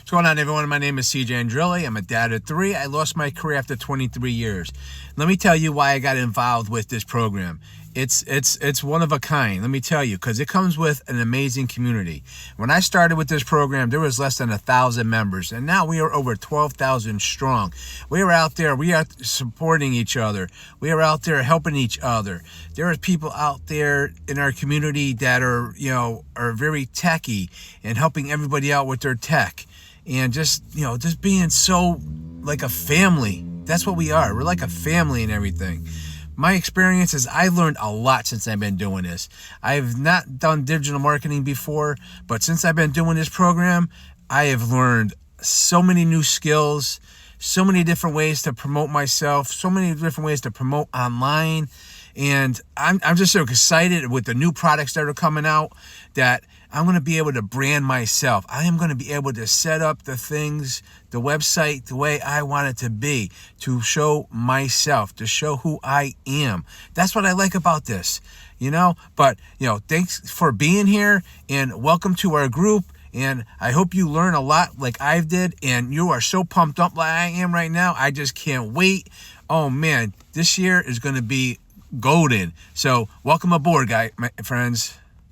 What's going on, everyone? My name is CJ Andrilli. I'm a dad of 3. I lost my career after 23 years. Let me tell you why I got involved with this program. It's one of a kind, let me tell you, because it comes with an amazing community. When I started with this program, there was less than 1,000 members, and now we are over 12,000 strong. We are out there, we are supporting each other. We are out there helping each other. There are people out there in our community that are very techy and helping everybody out with their tech. And just being so like a family. That's what we are. We're like a family and everything. My experience is I learned a lot since I've been doing this. I've not done digital marketing before, but since I've been doing this program, I have learned so many new skills, so many different ways to promote myself, so many different ways to promote online. And I'm just so excited with the new products that are coming out that I'm going to be able to brand myself. I am going to be able to set up the things, the website, the way I want it to be, to show myself, to show who I am. That's what I like about this, But, thanks for being here and welcome to our group. And I hope you learn a lot like I did. And you are so pumped up like I am right now. I just can't wait. Oh, man, this year is going to be golden. So welcome aboard, my friends.